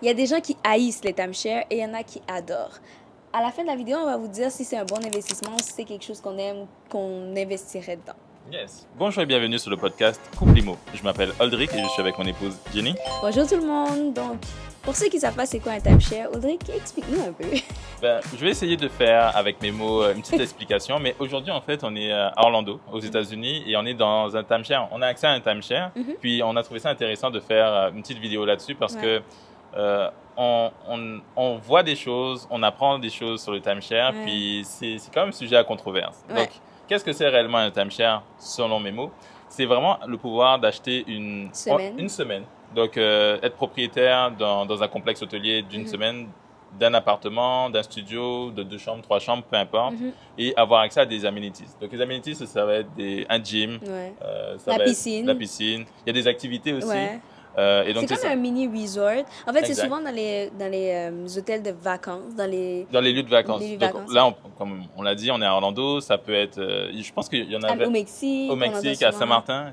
Il y a des gens qui haïssent les timeshares et il y en a qui adorent. À la fin de la vidéo, on va vous dire si c'est un bon investissement, si c'est quelque chose qu'on aime, qu'on investirait dedans. Yes. Bonjour et bienvenue sur le podcast Couple Imo. Je m'appelle Aldric et je suis avec mon épouse Jenny. Bonjour tout le monde. Donc, pour ceux qui ne savent pas c'est quoi un timeshare, Aldric, explique-nous un peu. Je vais essayer de faire avec mes mots une petite explication, mais aujourd'hui en fait on est à Orlando, aux États-Unis, et on est dans un timeshare. On a accès à un timeshare, puis on a trouvé ça intéressant de faire une petite vidéo là-dessus parce que on voit des choses, on apprend des choses sur le timeshare, puis c'est quand même sujet à controverse. Donc, qu'est-ce que c'est réellement un timeshare, selon mes mots? C'est vraiment le pouvoir d'acheter une semaine. Donc, être propriétaire dans un complexe hôtelier d'une semaine, d'un appartement, d'un studio, de 2 chambres, 3 chambres, peu importe, et avoir accès à des amenities. Donc, les amenities, ça va être un gym, la piscine. Il y a des activités aussi. Et donc, c'est comme un mini resort. En fait, c'est souvent dans les hôtels de vacances, dans les lieux de vacances. Donc, là, comme on l'a dit, on est à Orlando. Ça peut être, je pense qu'il y en a au Mexique, à Saint-Martin,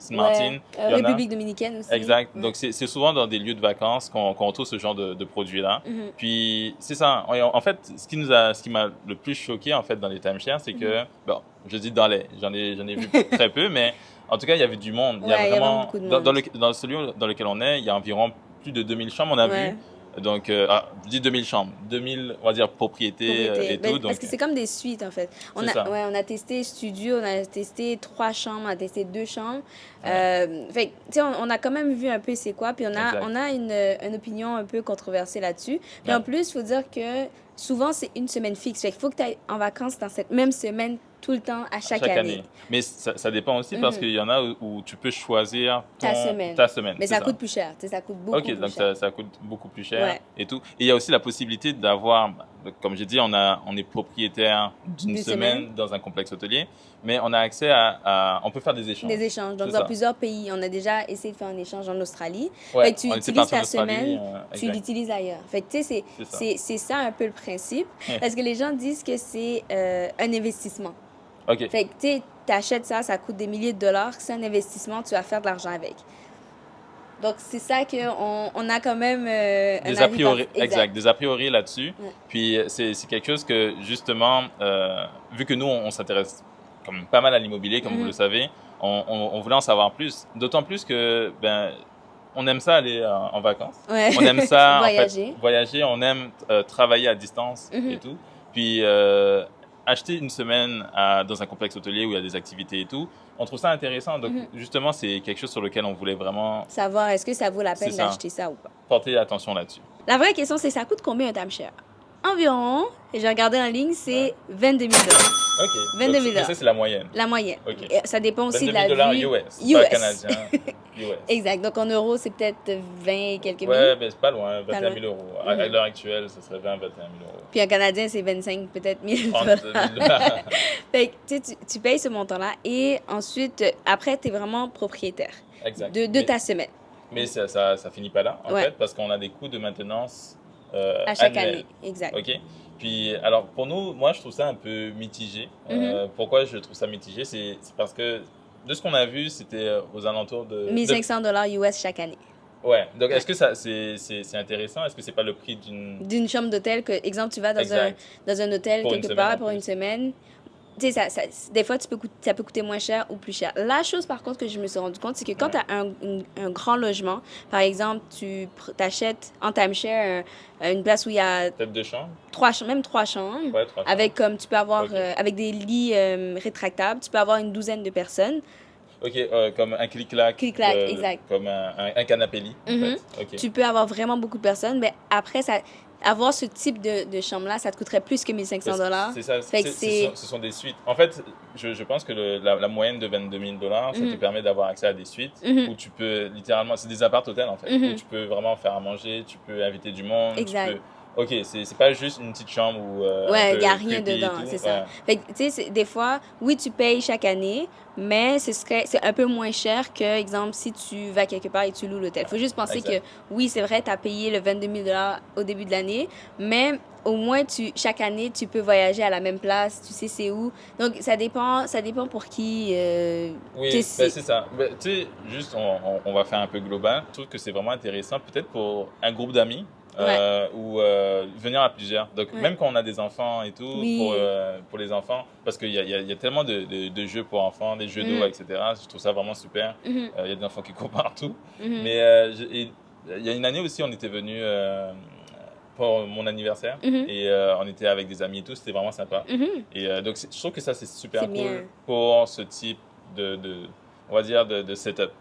République dominicaine aussi. Exact. Donc, c'est souvent dans des lieux de vacances qu'on retrouve ce genre de produits-là. Puis, c'est ça. En fait, ce qui m'a le plus choqué, en fait, dans les timeshares, c'est que, bon, je dis j'en ai vu très peu, mais en tout cas, il y avait du monde. Il y a vraiment beaucoup de monde. Dans ce lieu dans lequel on est, il y a environ plus de 2000 chambres, on a vu. Donc, je dis 2000 chambres, 2000, on va dire, propriétés et tout. Parce que c'est comme des suites, en fait. On a testé studio, on a testé 3 chambres, on a testé 2 chambres. Fait tu sais, on a quand même vu un peu c'est quoi, puis on a une opinion un peu controversée là-dessus. Puis en plus, il faut dire que souvent, c'est une semaine fixe. Fait qu'il faut que tu ailles en vacances dans cette même semaine tout le temps, à chaque année. Mais ça dépend aussi parce qu'il y en a où tu peux choisir ta semaine. Mais ça coûte plus cher. Ça coûte beaucoup plus cher. Ok, donc ça coûte beaucoup plus cher et tout. Et il y a aussi la possibilité d'avoir, comme j'ai dit, on est propriétaire d'une semaine dans un complexe hôtelier, mais on a accès on peut faire des échanges. Des échanges. Donc, dans plusieurs pays. On a déjà essayé de faire un échange en Australie. Fait que tu utilises ta semaine, tu l'utilises ailleurs. Fait que, tu sais, c'est ça un peu le principe. Parce que les gens disent que c'est un investissement. Okay. Fait que, tu achètes ça coûte des milliers de dollars. C'est un investissement, tu vas faire de l'argent avec. Donc, c'est ça qu'on a quand même des a priori. Exact, des a priori là-dessus. Puis, c'est quelque chose que, justement, vu que nous, on s'intéresse comme pas mal à l'immobilier, comme vous le savez, on voulait en savoir plus. D'autant plus que, on aime ça aller en vacances. On aime ça voyager. On aime travailler à distance et tout. Puis, acheter une semaine dans un complexe hôtelier où il y a des activités et tout, on trouve ça intéressant. Donc, justement, c'est quelque chose sur lequel on voulait vraiment savoir est-ce que ça vaut la peine d'acheter ça ou pas. Porter attention là-dessus. La vraie question, c'est ça coûte combien un timeshare? Environ, et j'ai regardé en ligne, c'est 22 000 $. OK. 22 000 $. Ça, c'est la moyenne. La moyenne. Okay. Ça dépend aussi de la vie. $US. Pas canadien. US. Exact. Donc, en euros, c'est peut-être 20 et quelques mille. Ouais, mais c'est pas loin. 21 000 €. À l'heure actuelle, ça serait 21 000 €. Puis en canadien, c'est 25, peut-être 1000 $. Fait que tu payes ce montant-là et ensuite, après, tu es vraiment propriétaire de ta semaine. Mais ça finit pas là, en fait, parce qu'on a des coûts de maintenance à chaque année. Exact. OK. Puis, alors, pour nous, moi, je trouve ça un peu mitigé. Pourquoi je trouve ça mitigé? C'est parce que, de ce qu'on a vu, c'était aux alentours de 1500 $ US chaque année. Ouais. Donc, est-ce que c'est intéressant? Est-ce que c'est pas le prix d'une chambre d'hôtel que, exemple, tu vas dans un hôtel quelque part pour une semaine? Tu sais, des fois, ça peut coûter moins cher ou plus cher. La chose, par contre, que je me suis rendu compte, c'est que quand tu as un grand logement, par exemple, tu t'achètes en timeshare une place où il y a... Peut-être 2 chambres? 3 chambres. Ouais, 3 chambres. Avec, comme tu peux avoir, avec des lits rétractables, tu peux avoir une douzaine de personnes. OK, comme un clic-clac. Clic-clac, exact. Comme un canapé-lit, en fait. Okay. Tu peux avoir vraiment beaucoup de personnes, mais après, avoir ce type de chambre-là, ça te coûterait plus que 1500 $. C'est ça. Ce sont des suites. En fait, je pense que la moyenne de 22 000 $, ça te permet d'avoir accès à des suites où tu peux littéralement... C'est des appart-hôtels, en fait, où tu peux vraiment faire à manger, tu peux inviter du monde. Exact. OK, c'est pas juste une petite chambre où... il n'y a rien dedans, c'est ça. Fait que, tu sais, des fois, oui, tu payes chaque année, mais c'est un peu moins cher que, exemple, si tu vas quelque part et tu loues l'hôtel. Il faut juste penser que, oui, c'est vrai, tu as payé le 22 000 $ au début de l'année, mais au moins, chaque année, tu peux voyager à la même place, tu sais c'est où. Donc, ça dépend pour qui... oui, c'est ça. Tu sais, juste, on va faire un peu global. Je trouve que c'est vraiment intéressant, peut-être pour un groupe d'amis, ou venir à plusieurs. Donc, même quand on a des enfants et tout, pour les enfants, parce qu'il y a tellement de jeux pour enfants, des jeux d'eau, etc. Je trouve ça vraiment super. Il y a des enfants qui courent partout. Mais il y a une année aussi, on était venus pour mon anniversaire et on était avec des amis et tout, c'était vraiment sympa. Et donc, je trouve que ça, c'est super cool pour ce type on va dire, de setup,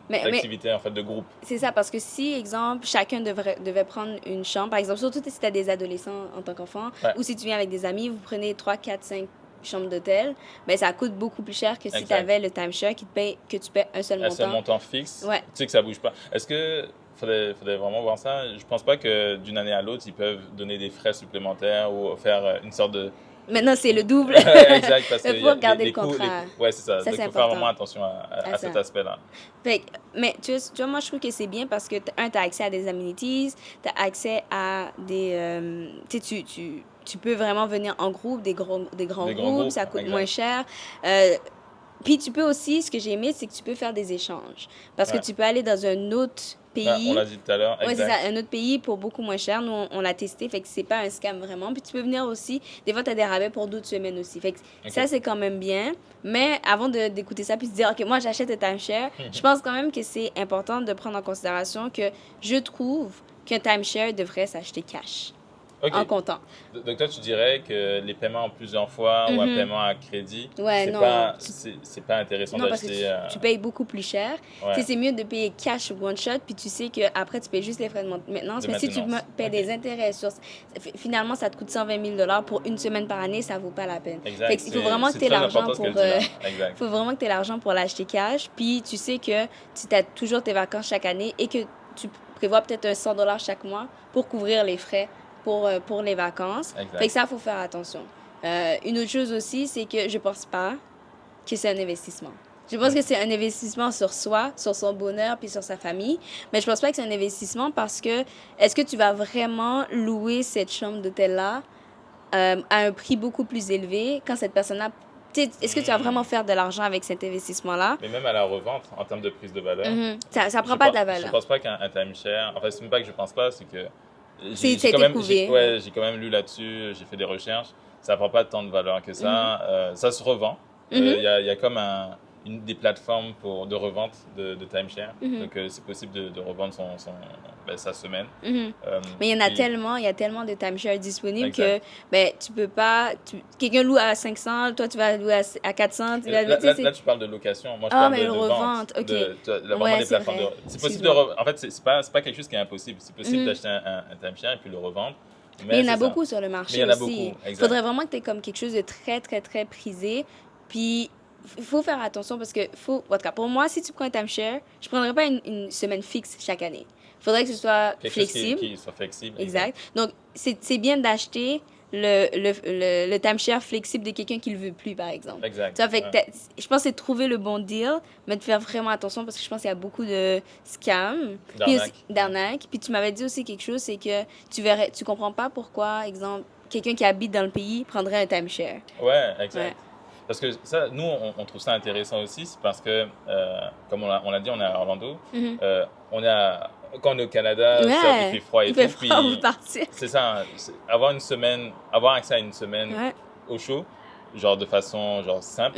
d'activité en fait, de groupe. C'est ça, parce que si, exemple, chacun devait prendre une chambre, par exemple, surtout si tu as des adolescents en tant qu'enfant, ou si tu viens avec des amis, vous prenez 3, 4, 5 chambres d'hôtel, ben ça coûte beaucoup plus cher que si tu avais le timeshare que tu paies un seul montant. Un seul montant fixe, tu sais que ça bouge pas. Est-ce que faudrait vraiment voir ça? Je pense pas que d'une année à l'autre, ils peuvent donner des frais supplémentaires ou faire une sorte de... Maintenant, c'est le double. Exact, parce qu'il faut regarder le contrat. Oui, c'est ça. Donc, il faut faire vraiment attention à cet aspect-là. Mais tu vois, moi, je trouve que c'est bien parce que, tu as accès à des amenities, tu as accès à des... tu peux vraiment venir en groupe, des grands groupes, ça coûte moins cher. Puis tu peux aussi, ce que j'ai aimé, c'est que tu peux faire des échanges. Parce que tu peux aller dans un autre pays. On l'a dit tout à l'heure. Oui, c'est ça, un autre pays pour beaucoup moins cher. Nous, on l'a testé, fait que c'est pas un scam vraiment. Puis tu peux venir aussi, des fois, tu as des rabais pour d'autres semaines aussi. Fait que ça, c'est quand même bien. Mais avant d'écouter ça, puis se dire, OK, moi, j'achète un timeshare, je pense quand même que c'est important de prendre en considération que je trouve qu'un timeshare devrait s'acheter cash. En comptant. Donc toi, tu dirais que les paiements en plusieurs fois ou un paiement à crédit, c'est pas intéressant d'acheter... parce que tu payes beaucoup plus cher. C'est mieux de payer cash one shot, puis tu sais qu'après, tu payes juste les frais de maintenance. Mais si tu payes des intérêts sur... Finalement, ça te coûte 120 000 pour une semaine par année, ça vaut pas la peine. Exact. Il faut vraiment que tu aies l'argent pour... faut vraiment que tu aies l'argent pour l'acheter cash, puis tu sais que tu as toujours tes vacances chaque année et que tu prévois peut-être un 100 chaque mois pour couvrir les frais pour les vacances. Fait que ça, il faut faire attention. Une autre chose aussi, c'est que je pense pas que c'est un investissement. Je pense que c'est un investissement sur soi, sur son bonheur puis sur sa famille. Mais je pense pas que c'est un investissement parce que est-ce que tu vas vraiment louer cette chambre d'hôtel-là à un prix beaucoup plus élevé quand cette personne-là... Est-ce que tu vas vraiment faire de l'argent avec cet investissement-là? Mais même à la revente, en termes de prise de valeur... Ça prend pas de la valeur. Je pense pas qu'un timeshare... Enfin, c'est même pas que je pense pas, c'est que... J'ai quand même lu là-dessus, j'ai fait des recherches. Ça prend pas tant de valeur que ça. Ça se revend. Il y a comme des plateformes de revente de timeshare. Donc, c'est possible de revendre sa semaine. Mais il y en a tellement, il y a tellement de timeshare disponibles que tu peux pas... Quelqu'un loue à 500, toi, tu vas louer à 400. Là, tu parles de location. Moi, je parle de revente. OK. Vraiment des plateformes de... C'est possible en fait, c'est pas quelque chose qui est impossible. C'est possible d'acheter un timeshare et puis le revendre. Mais il y en a beaucoup sur le marché aussi. Il faudrait vraiment que tu aies comme quelque chose de très, très, très prisé. Puis... il faut faire attention parce que, en tout cas, pour moi, si tu prends un timeshare, je ne prendrais pas une semaine fixe chaque année. Il faudrait que ce soit flexible. Qui soit flexible. Exact. Donc, c'est bien d'acheter le timeshare flexible de quelqu'un qui ne le veut plus, par exemple. Exact. Ça fait que je pense que c'est de trouver le bon deal, mais de faire vraiment attention parce que je pense qu'il y a beaucoup de scams. D'arnaques. Puis tu m'avais dit aussi quelque chose, c'est que tu comprends pas pourquoi, exemple, quelqu'un qui habite dans le pays prendrait un timeshare. Ouais, exact. Ouais. Parce que ça, nous, on trouve ça intéressant aussi, c'est parce que, comme on l'a dit, on est à Orlando. Quand on est au Canada, il fait froid et tout. C'est ça, avoir accès à une semaine au chaud, genre de façon simple.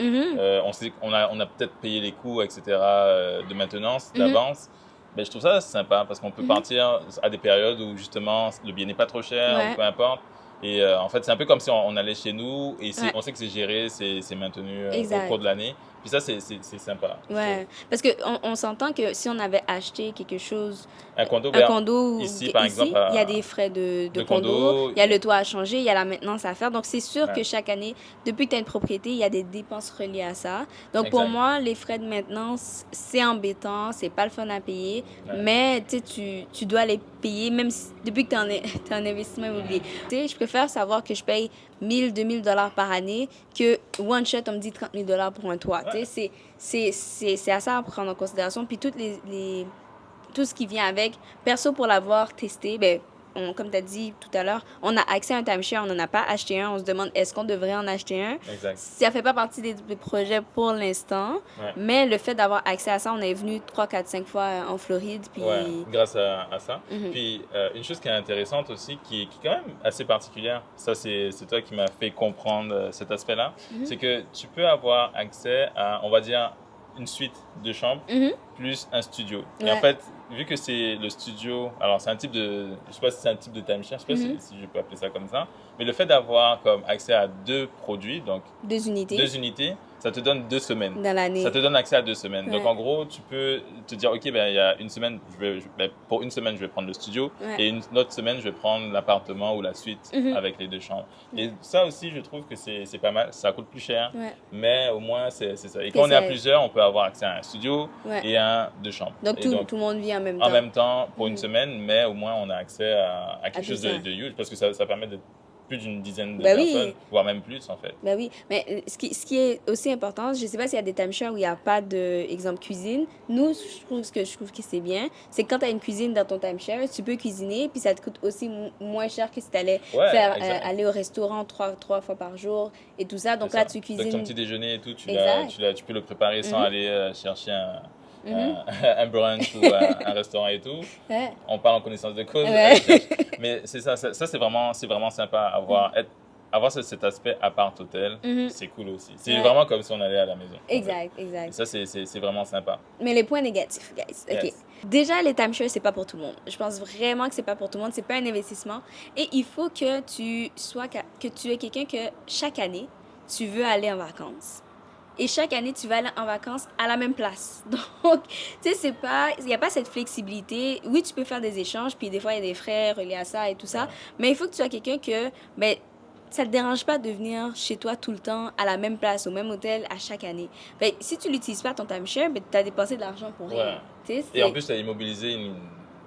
On a peut-être payé les coûts, etc., de maintenance, d'avance. Mais je trouve ça sympa parce qu'on peut partir à des périodes où justement le billet n'est pas trop cher, ou peu importe. Et en fait, c'est un peu comme si on allait chez nous et on sait que c'est géré, c'est maintenu au cours de l'année. Puis ça, c'est sympa. Ouais, parce qu'on s'entend que si on avait acheté quelque chose, un condo ici, par exemple, il y a des frais de condo, il y a le toit à changer, il y a la maintenance à faire. Donc, c'est sûr que chaque année, depuis que tu as une propriété, il y a des dépenses reliées à ça. Donc, pour moi, les frais de maintenance, c'est embêtant, c'est pas le fun à payer, mais tu dois les payer, même depuis que tu as un investissement immobilier. Je préfère savoir que je paye 1 000, 2 000 $ par année que one shot, on me dit 30 000 $ pour un toit. C'est à ça à prendre en considération. Puis tout ce qui vient avec, perso, pour l'avoir testé, comme tu as dit tout à l'heure, on a accès à un timeshare, on n'en a pas acheté un, on se demande est-ce qu'on devrait en acheter un. Exact. Ça fait pas partie des projets pour l'instant, mais le fait d'avoir accès à ça, on est venu 3, 4, 5 fois en Floride. Puis... Ouais, grâce à ça. Puis une chose qui est intéressante aussi, qui est quand même assez particulière, ça c'est toi qui m'as fait comprendre cet aspect-là, c'est que tu peux avoir accès à, on va dire, une suite de chambres plus un studio. Et en fait, vu que c'est le studio, alors c'est un type de, je sais pas si c'est un type de timeshare, je sais pas si je peux appeler ça comme ça, mais le fait d'avoir comme accès à 2 produits, donc 2 unités, ça te donne 2 semaines. Dans l'année. Ça te donne accès à 2 semaines. Donc en gros, tu peux te dire, ok, ben il y a une semaine, pour une semaine, je vais prendre le studio et une autre semaine, je vais prendre l'appartement ou la suite avec les 2 chambres. Et ça aussi, je trouve que c'est pas mal. Ça coûte plus cher, mais au moins c'est ça. Et quand on est à plusieurs, on peut avoir accès à un studio et à 2 chambres. Donc tout le monde vit en même temps. En même temps pour une semaine, mais au moins on a accès à quelque chose de huge parce que ça permet de plus d'une dizaine de personnes, voire même plus en fait. Ben oui, mais ce qui est aussi important, je ne sais pas s'il y a des timeshares où il n'y a pas d'exemple cuisine. Nous, je trouve que c'est bien, c'est que quand tu as une cuisine dans ton timeshare, tu peux cuisiner, puis ça te coûte aussi moins cher que si tu allais aller au restaurant 3 fois par jour et tout ça. Donc là, tu cuisines. Donc ton petit déjeuner et tout, tu peux le préparer sans aller chercher un brunch ou un restaurant et tout. On parle en connaissance de cause. Mais c'est ça c'est vraiment sympa avoir cet aspect appart hôtel. C'est cool aussi. C'est vraiment comme si on allait à la maison. Exact. Et ça c'est vraiment sympa. Mais les points négatifs, guys. OK. Déjà, les timeshares, c'est pas pour tout le monde. Je pense vraiment que c'est pas pour tout le monde. C'est pas un investissement. Et il faut que tu es quelqu'un que chaque année, tu veux aller en vacances. Et chaque année, tu vas aller en vacances à la même place. Donc, tu sais, il n'y a pas cette flexibilité. Oui, tu peux faire des échanges, puis des fois, il y a des frais reliés à ça et tout ça. Mais il faut que tu sois quelqu'un que, ça ne te dérange pas de venir chez toi tout le temps, à la même place, au même hôtel, à chaque année. Si tu n'utilises pas ton timeshare, tu as dépensé de l'argent pour rien. Et en plus, tu as immobilisé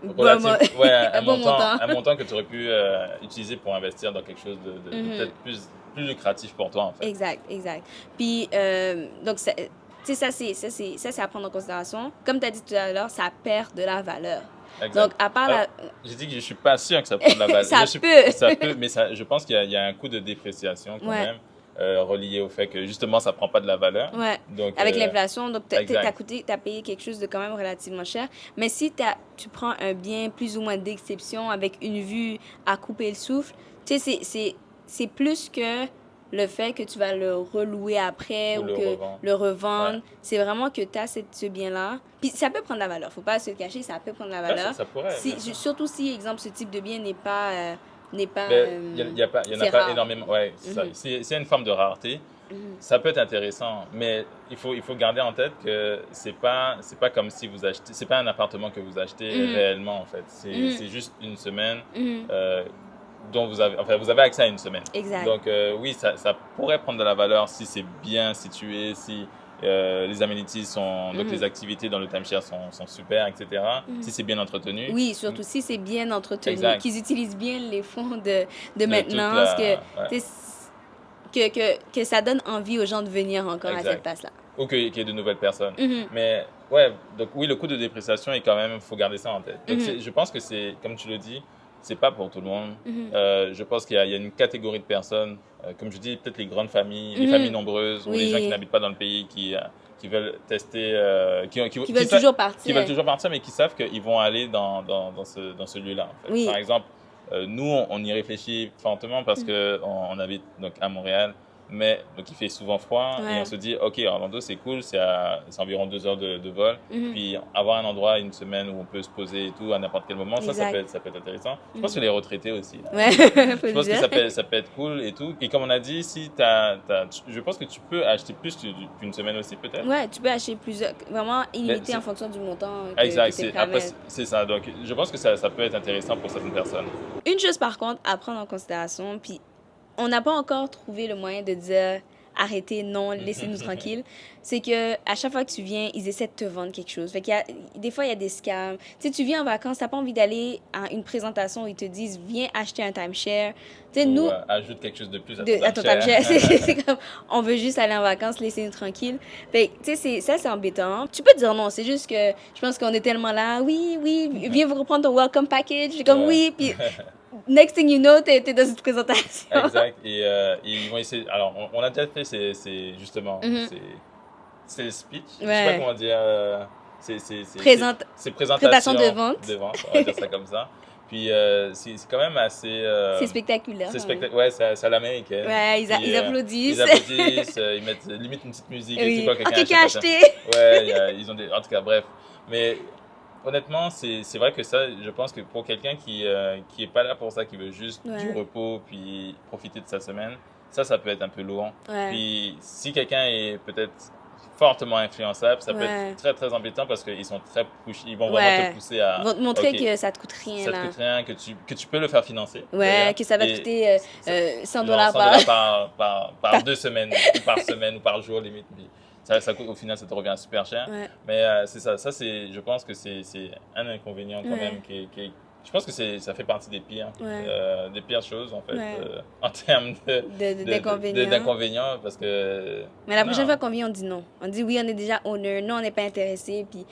un montant que tu aurais pu utiliser pour investir dans quelque chose de peut-être plus lucratif pour toi, en fait. Exact. Puis, donc, ça, c'est à prendre en considération. Comme tu as dit tout à l'heure, ça perd de la valeur. Exact. Donc, à part j'ai dit que je ne suis pas sûr que ça prend de la valeur. Ça peut, mais je pense qu'il y a un coût de dépréciation quand même. Relié au fait que justement ça prend pas de la valeur. Donc, avec l'inflation, donc t'as payé quelque chose de quand même relativement cher. Mais si tu prends un bien plus ou moins d'exception avec une vue à couper le souffle, tu sais, c'est plus que le fait que tu vas le relouer après ou le revendre. C'est vraiment que tu as ce bien-là. Puis ça peut prendre de la valeur. Faut pas se le cacher, ça peut prendre de la valeur. Ça pourrait. Surtout si, exemple, ce type de bien n'est pas... il n'y en a pas énormément. C'est une forme de rareté. Ça peut être intéressant, mais il faut garder en tête que c'est pas comme si vous achetez, c'est pas un appartement que vous achetez réellement en fait. C'est juste une semaine dont vous avez accès à une semaine. Exact. Donc oui, ça pourrait prendre de la valeur si c'est bien situé, si les amenities donc les activités dans le timeshare sont super, etc. Si c'est bien entretenu. Oui, surtout si c'est bien entretenu, qu'ils utilisent bien les fonds de maintenance, que ça donne envie aux gens de venir encore à cette place-là. Ou qu'il y ait de nouvelles personnes. Mais donc oui, le coût de dépréciation est quand même, faut garder ça en tête. Donc je pense que c'est, comme tu le dis, c'est pas pour tout le monde. Je pense qu'il y a une catégorie de personnes, comme je dis, peut-être les grandes familles, les familles nombreuses, ou les gens qui n'habitent pas dans le pays, qui veulent tester, qui veulent toujours partir, mais qui savent qu'ils vont aller dans ce lieu-là. En fait. Par exemple, nous, on y réfléchit fortement parce qu'on habite donc, à Montréal. Mais donc il fait souvent froid et on se dit ok, Orlando c'est cool, c'est environ 2 heures de vol, puis avoir un endroit une semaine où on peut se poser et tout à n'importe quel moment, ça peut être intéressant. Je pense que les retraités aussi je pense que ça peut être cool et tout. Et comme on a dit, si je pense que tu peux acheter plus qu'une semaine aussi peut-être. Tu peux acheter plusieurs, vraiment illimité en fonction du montant c'est ça. Donc je pense que ça peut être intéressant pour certaines personnes. Une chose par contre à prendre en considération, puis on n'a pas encore trouvé le moyen de dire arrêtez, non, laissez-nous tranquille. C'est que à chaque fois que tu viens, ils essaient de te vendre quelque chose. Fait qu'il y a, des fois, il y a des scams. Tu sais, tu viens en vacances, t'as pas envie d'aller à une présentation où ils te disent, viens acheter un timeshare. Tu sais, nous... ajoute quelque chose de plus à ton timeshare. C'est comme, on veut juste aller en vacances, laissez-nous tranquille. Fait tu sais, c'est embêtant. Tu peux dire non, c'est juste que je pense qu'on est tellement là, oui, viens vous reprendre ton welcome package. J'ai comme, oui, puis... Next thing you know, t'es dans une présentation. Exact. Et ils vont essayer. Alors, on a déjà fait, c'est justement, c'est le speech. Je sais pas comment dire. C'est présentation de vente. On va dire ça comme ça. Puis c'est quand même assez. C'est spectaculaire. C'est spectaculaire. Ouais, c'est à l'américaine. Ouais, ils applaudissent. Ils applaudissent, ils mettent limite une petite musique. Oui. Et tu vois, quelqu'un a acheté. Ouais, ils ont des. En tout cas, bref. Mais honnêtement, c'est vrai que ça, je pense que pour quelqu'un qui est pas là pour ça, qui veut juste du repos puis profiter de sa semaine, ça peut être un peu lourd. Ouais. Puis si quelqu'un est peut-être fortement influençable, ça peut être très très embêtant parce qu'ils sont très ils vont vraiment te pousser à... Ils vont te montrer que ça te coûte rien. Ça te coûte rien, que tu peux le faire financer. Ouais, que ça va te coûter $100 par 2 semaines, ou par semaine ou par jour limite. Ça coûte, au final, ça te revient super cher. Ouais. Mais c'est ça. Ça, je pense que c'est un inconvénient quand même. Je pense que ça fait partie des pires choses, en fait, en termes d'inconvénients. Parce que... Mais la prochaine fois qu'on vient, on dit non. On dit oui, on est déjà owner. Non, on n'est pas intéressé. Puis,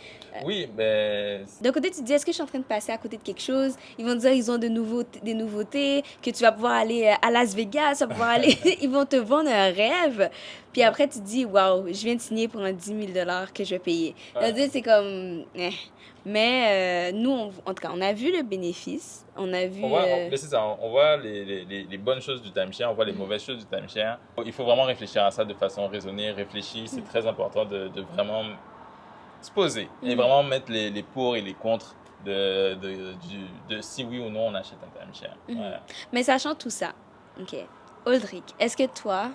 oui, mais... D'un côté, tu te dis, est-ce que je suis en train de passer à côté de quelque chose? Ils vont te dire, ils ont des nouveautés, que tu vas pouvoir aller à Las Vegas, tu vas pouvoir aller... Ils vont te vendre un rêve. Puis après, tu te dis, waouh, je viens de signer pour un 10 000 $ que je vais payer. C'est comme... Mais nous, en tout cas, on a vu le bénéfice. On a vu... c'est ça, on voit les bonnes choses du timeshare, on voit les mauvaises choses du timeshare. Il faut vraiment réfléchir à ça de façon raisonnée, réfléchie. C'est très important de vraiment se poser et vraiment mettre les pour et les contre de si oui ou non on achète un timeshare. Ouais. Mais sachant tout ça, OK. Audric, est-ce que toi,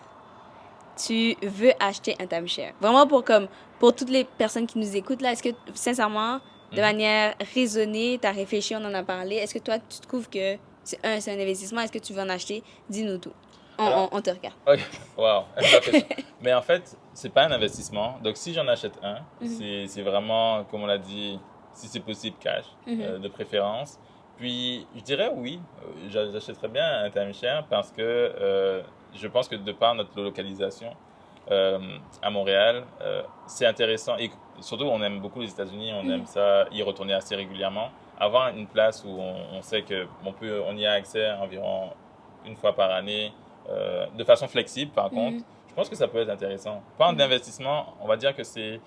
tu veux acheter un timeshare? Vraiment pour toutes les personnes qui nous écoutent, là, est-ce que, sincèrement, de manière raisonnée, tu as réfléchi, on en a parlé, est-ce que toi, tu trouves que c'est un investissement? Est-ce que tu veux en acheter? Dis-nous tout. On te regarde. Okay. Wow. Mais en fait, c'est pas un investissement. Donc, si j'en achète un, c'est vraiment, comme on l'a dit, si c'est possible, cash, de préférence. Puis, je dirais oui, j'achèterais bien un timeshare parce que je pense que de par notre localisation à Montréal, c'est intéressant. Et surtout, on aime beaucoup les États-Unis, on aime ça, y retourner assez régulièrement. Avoir une place où on sait qu'on y a accès environ une fois par année, de façon flexible, par contre, je pense que ça peut être intéressant. Pas d'investissement, on va dire que c'est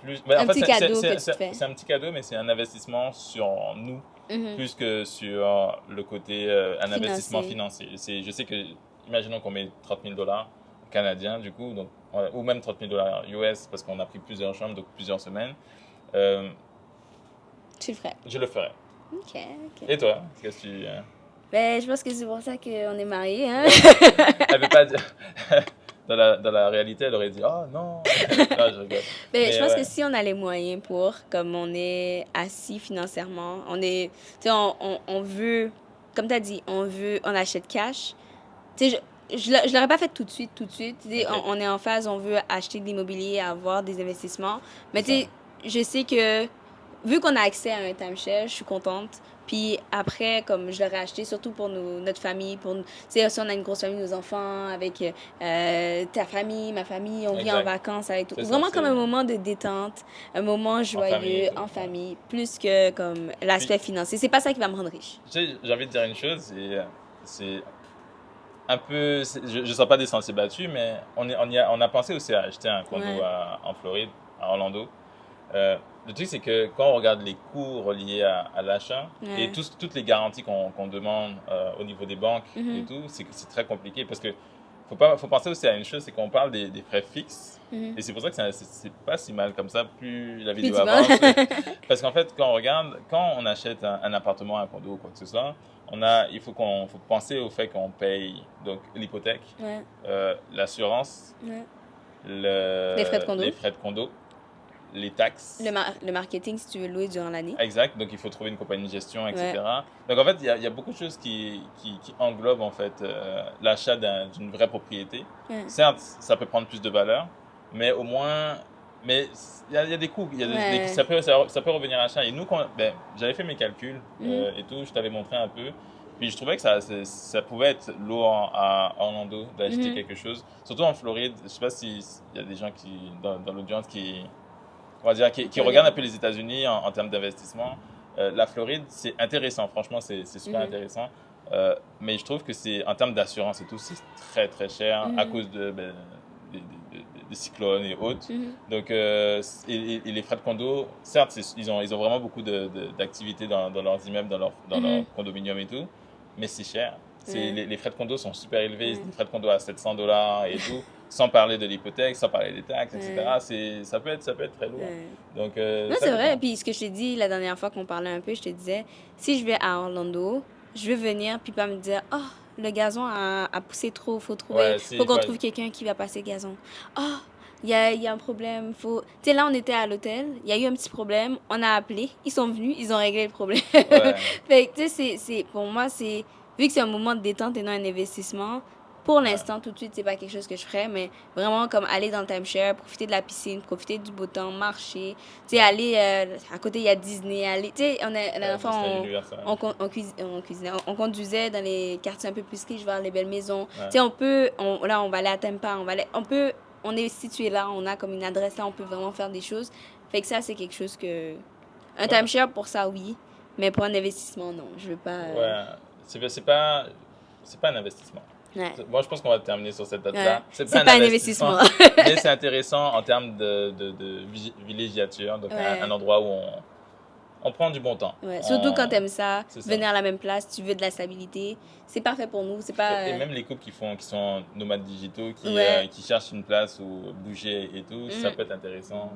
plus... un petit cadeau que tu fais. C'est un petit cadeau, mais c'est un investissement sur nous, plus que sur le côté un investissement financier. Je sais que, imaginons qu'on met 30 000 $ canadiens, du coup, donc, ou même 30 000 $ US, parce qu'on a pris plusieurs chambres, donc plusieurs semaines. Tu le ferais? Je le ferais. OK. Et toi, qu'est-ce que tu... Ben, je pense que c'est pour ça qu'on est mariés, hein? Elle veut pas dire... Dans la réalité, elle aurait dit « Oh non! » je rigole. Mais je pense que si on a les moyens pour, comme on est assis financièrement, on veut, comme tu as dit, on achète cash. Tu sais, je l'aurais pas fait tout de suite. Okay. On est en phase, on veut acheter de l'immobilier, avoir des investissements. Mais tu sais, je sais que, vu qu'on a accès à un timeshare, je suis contente. Puis après, comme je l'aurais acheté, surtout pour notre famille, tu sais, si on a une grosse famille, nos enfants, avec ta famille, ma famille, on vient en vacances avec tout. Vraiment comme un moment de détente, un moment joyeux, en famille, plus que comme l'aspect financier. C'est pas ça qui va me rendre riche. Tu sais, j'ai envie de dire une chose, c'est un peu... Je ne sens pas des sentiers battus, mais on a pensé aussi à acheter un condo en Floride, à Orlando. Le truc, c'est que quand on regarde les coûts reliés à l'achat et toutes les garanties qu'on demande au niveau des banques et tout, c'est très compliqué parce que faut penser aussi à une chose, c'est qu'on parle des frais fixes et c'est pour ça que c'est pas si mal comme ça, plus la vidéo avance. Parce qu'en fait, quand on achète un appartement, un condo ou quoi que ce soit, il faut penser au fait qu'on paye donc l'hypothèque, l'assurance, les frais de condo. les taxes. Le marketing, si tu veux louer durant l'année. Exact, donc il faut trouver une compagnie de gestion, etc. Donc en fait, il y a beaucoup de choses qui englobent en fait l'achat d'une vraie propriété. Certes, ça peut prendre plus de valeur, mais au moins... Mais il y a des coûts, ça peut revenir à l'achat. Et nous, j'avais fait mes calculs et tout, je t'avais montré un peu. Puis je trouvais que ça pouvait être lourd à Orlando d'acheter quelque chose. Surtout en Floride, je ne sais pas s'il y a des gens dans l'audience qui regardent un peu les États-Unis en termes d'investissement. La Floride, c'est intéressant, franchement, c'est super intéressant. Mais je trouve que en termes d'assurance et tout, c'est très très cher à cause des cyclones et autres. Donc, et les frais de condo, certes, ils ont vraiment beaucoup d'activités dans leurs immeubles, dans leurs condominiums et tout, mais c'est cher. Les frais de condo sont super élevés, des frais de condo à $700 et tout, sans parler de l'hypothèque, sans parler des taxes, etc. Ça peut être très lourd. Donc, non, c'est vrai. Puis ce que je t'ai dit la dernière fois qu'on parlait un peu, je te disais, si je vais à Orlando, je veux venir puis pas me dire, oh, le gazon a poussé trop, faut qu'on trouve quelqu'un qui va passer le gazon. Oh, il y a un problème, tu sais, là, on était à l'hôtel, il y a eu un petit problème, on a appelé, ils sont venus, ils ont réglé le problème. Fait que, tu sais, pour moi, vu que c'est un moment de détente et non un investissement, pour l'instant, tout de suite, c'est pas quelque chose que je ferais, mais vraiment comme aller dans le timeshare, profiter de la piscine, profiter du beau temps, marcher, tu sais, aller à côté, il y a Disney, tu sais, la dernière fois, on conduisait dans les quartiers un peu plus riches, vers les belles maisons. Tu sais, là, on va aller à Tampa, on est situé là, on a comme une adresse là, on peut vraiment faire des choses. Fait que ça, c'est quelque chose que... Un timeshare, pour ça, oui, mais pour un investissement, non, je veux pas... C'est pas un investissement. Moi, je pense qu'on va terminer sur cette date-là. C'est pas un investissement. Mais c'est intéressant en termes de villégiature, donc un endroit où on prend du bon temps. Surtout quand tu aimes ça, venir à la même place, tu veux de la stabilité, c'est parfait pour nous. C'est pas... Et même les couples qui sont nomades digitaux, qui cherchent une place où bouger et tout, ça peut être intéressant.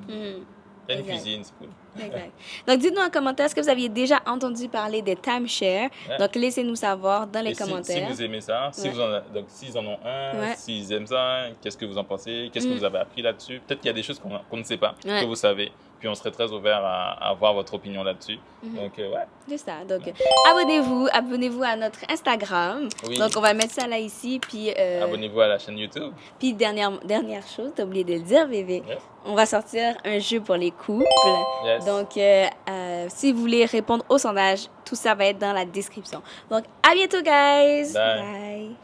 Il y a une cuisine, c'est cool. Exact. Donc, dites-nous en commentaire, est-ce que vous aviez déjà entendu parler des timeshare? Donc, laissez-nous savoir dans les commentaires. Si vous aimez ça, s'ils en ont un, s'ils aiment ça, qu'est-ce que vous en pensez? Qu'est-ce que vous avez appris là-dessus? Peut-être qu'il y a des choses qu'on ne sait pas, que vous savez. Puis, on serait très ouvert à avoir votre opinion là-dessus. Donc, C'est ça. Donc, abonnez-vous à notre Instagram. Donc, on va mettre ça là, ici. Puis, abonnez-vous à la chaîne YouTube. Puis, dernière chose, t'as oublié de le dire, bébé. On va sortir un jeu pour les couples. Donc, si vous voulez répondre au sondage, tout ça va être dans la description. Donc, à bientôt, guys! Bye.